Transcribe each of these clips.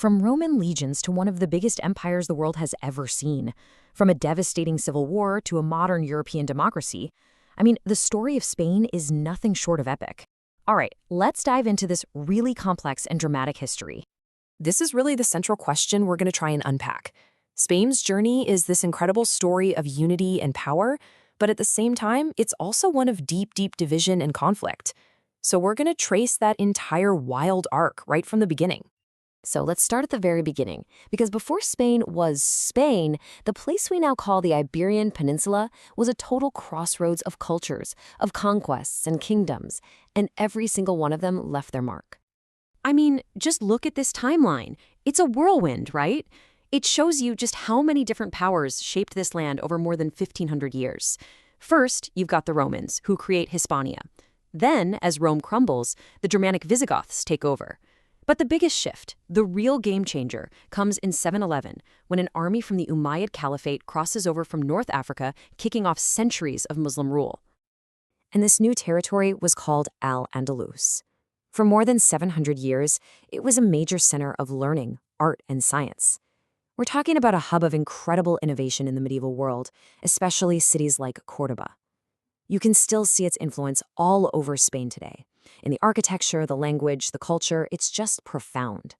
From Roman legions to one of the biggest empires the world has ever seen, from a devastating civil war to a modern European democracy, the story of Spain is nothing short of epic. All right, let's dive into this really complex and dramatic history. This is really the central question we're going to try and unpack. Spain's journey is this incredible story of unity and power, but at the same time, it's also one of deep, deep division and conflict. So we're going to trace that entire wild arc right from the beginning. So let's start at the very beginning, because before Spain was Spain, the place we now call the Iberian Peninsula was a total crossroads of cultures, of conquests and kingdoms, and every single one of them left their mark. Just look at this timeline. It's a whirlwind, right? It shows you just how many different powers shaped this land over more than 1,500 years. First, you've got the Romans, who create Hispania. Then, as Rome crumbles, the Germanic Visigoths take over. But the biggest shift, the real game changer, comes in 711, when an army from the Umayyad Caliphate crosses over from North Africa, kicking off centuries of Muslim rule. And this new territory was called Al-Andalus. For more than 700 years, it was a major center of learning, art, and science. We're talking about a hub of incredible innovation in the medieval world, especially cities like Córdoba. You can still see its influence all over Spain today. In the architecture, the language, the culture, it's just profound.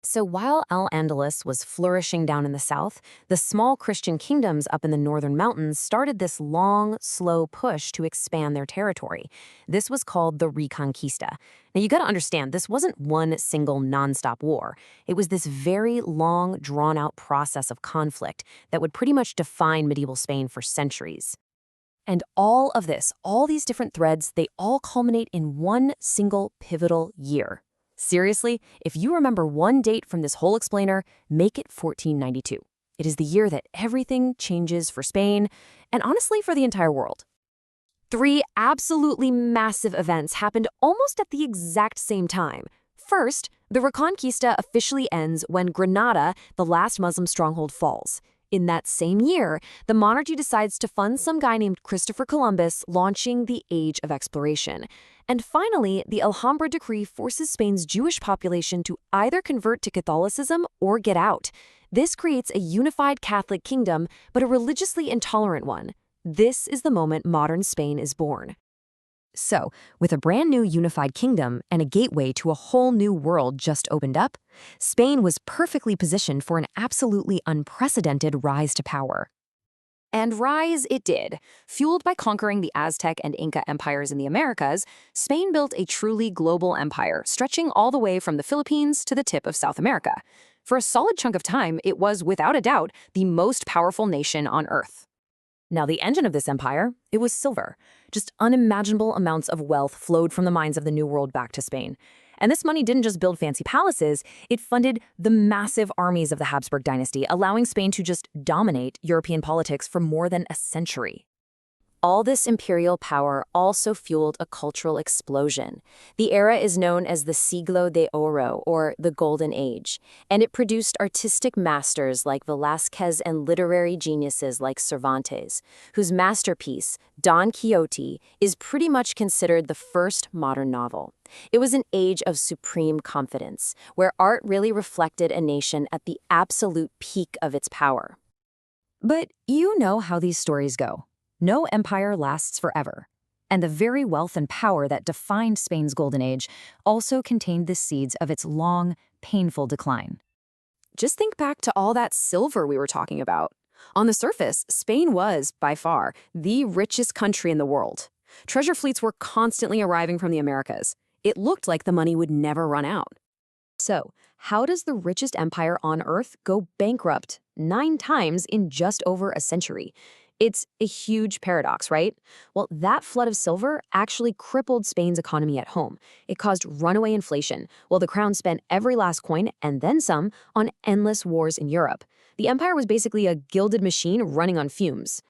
So while Al-Andalus was flourishing down in the south, the small Christian kingdoms up in the northern mountains started this long, slow push to expand their territory. This was called the Reconquista. Now you gotta understand, this wasn't one single nonstop war. It was this very long, drawn-out process of conflict that would pretty much define medieval Spain for centuries. And all of this, all these different threads, they all culminate in one single pivotal year. Seriously, if you remember one date from this whole explainer, make it 1492. It is the year that everything changes for Spain, and honestly for the entire world. 3 absolutely massive events happened almost at the exact same time. First, the Reconquista officially ends when Granada, the last Muslim stronghold, falls. In that same year, the monarchy decides to fund some guy named Christopher Columbus, launching the Age of Exploration. And finally, the Alhambra Decree forces Spain's Jewish population to either convert to Catholicism or get out. This creates a unified Catholic kingdom, but a religiously intolerant one. This is the moment modern Spain is born. So, with a brand new unified kingdom and a gateway to a whole new world just opened up, Spain was perfectly positioned for an absolutely unprecedented rise to power. And rise it did. Fueled by conquering the Aztec and Inca empires in the Americas, Spain built a truly global empire, stretching all the way from the Philippines to the tip of South America. For a solid chunk of time, it was, without a doubt, the most powerful nation on Earth. Now, the engine of this empire, it was silver. Just unimaginable amounts of wealth flowed from the mines of the New World back to Spain. And this money didn't just build fancy palaces, it funded the massive armies of the Habsburg dynasty, allowing Spain to just dominate European politics for more than a century. All this imperial power also fueled a cultural explosion. The era is known as the Siglo de Oro, or the Golden Age, and it produced artistic masters like Velázquez and literary geniuses like Cervantes, whose masterpiece, Don Quixote, is pretty much considered the first modern novel. It was an age of supreme confidence, where art really reflected a nation at the absolute peak of its power. But you know how these stories go. No empire lasts forever, and the very wealth and power that defined Spain's golden age also contained the seeds of its long, painful decline. Just think back to all that silver we were talking about. On the surface, Spain was, by far, the richest country in the world. Treasure fleets were constantly arriving from the Americas. It looked like the money would never run out. So, how does the richest empire on Earth go bankrupt 9 times in just over a century? It's a huge paradox, right? Well, that flood of silver actually crippled Spain's economy at home. It caused runaway inflation, while the crown spent every last coin, and then some, on endless wars in Europe. The empire was basically a gilded machine running on fumes.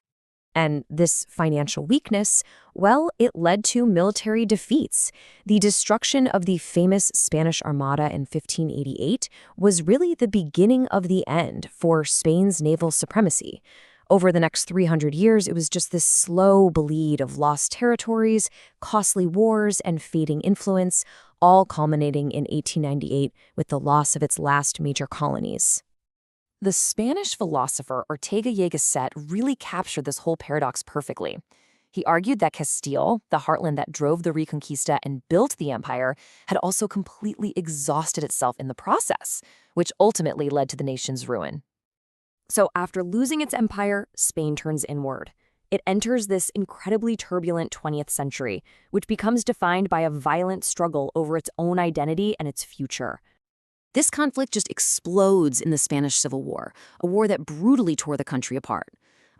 And this financial weakness, well, it led to military defeats. The destruction of the famous Spanish Armada in 1588 was really the beginning of the end for Spain's naval supremacy. Over the next 300 years, it was just this slow bleed of lost territories, costly wars, and fading influence, all culminating in 1898 with the loss of its last major colonies. The Spanish philosopher Ortega y Gasset really captured this whole paradox perfectly. He argued that Castile, the heartland that drove the Reconquista and built the empire, had also completely exhausted itself in the process, which ultimately led to the nation's ruin. So after losing its empire, Spain turns inward. It enters this incredibly turbulent 20th century, which becomes defined by a violent struggle over its own identity and its future. This conflict just explodes in the Spanish Civil War, a war that brutally tore the country apart.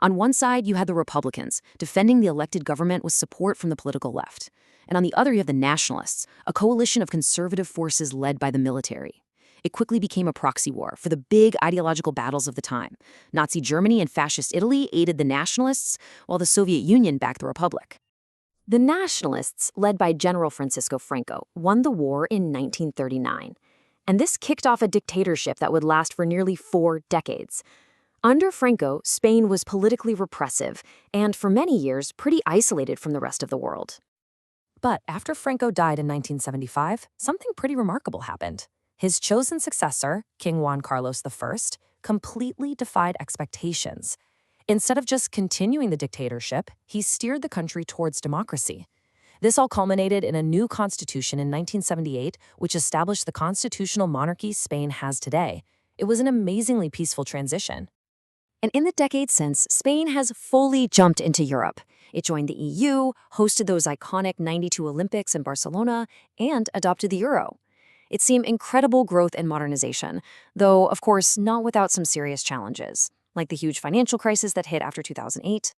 On one side, you had the Republicans, defending the elected government with support from the political left. And on the other, you have the Nationalists, a coalition of conservative forces led by the military. It quickly became a proxy war for the big ideological battles of the time. Nazi Germany and Fascist Italy aided the Nationalists, while the Soviet Union backed the Republic. The Nationalists, led by General Francisco Franco, won the war in 1939. And this kicked off a dictatorship that would last for nearly 4 decades. Under Franco, Spain was politically repressive and, for many years, pretty isolated from the rest of the world. But after Franco died in 1975, something pretty remarkable happened. His chosen successor, King Juan Carlos I, completely defied expectations. Instead of just continuing the dictatorship, he steered the country towards democracy. This all culminated in a new constitution in 1978, which established the constitutional monarchy Spain has today. It was an amazingly peaceful transition. And in the decades since, Spain has fully jumped into Europe. It joined the EU, hosted those iconic '92 Olympics in Barcelona, and adopted the euro. It's seen incredible growth and modernization, though, of course, not without some serious challenges, like the huge financial crisis that hit after 2008.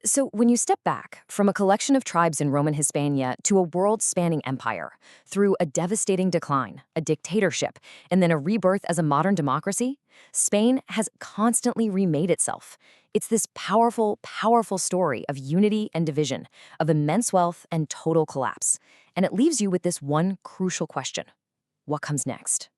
So when you step back from a collection of tribes in Roman Hispania to a world-spanning empire, through a devastating decline, a dictatorship, and then a rebirth as a modern democracy, Spain has constantly remade itself. It's this powerful, powerful story of unity and division, of immense wealth and total collapse. And it leaves you with this one crucial question. What comes next?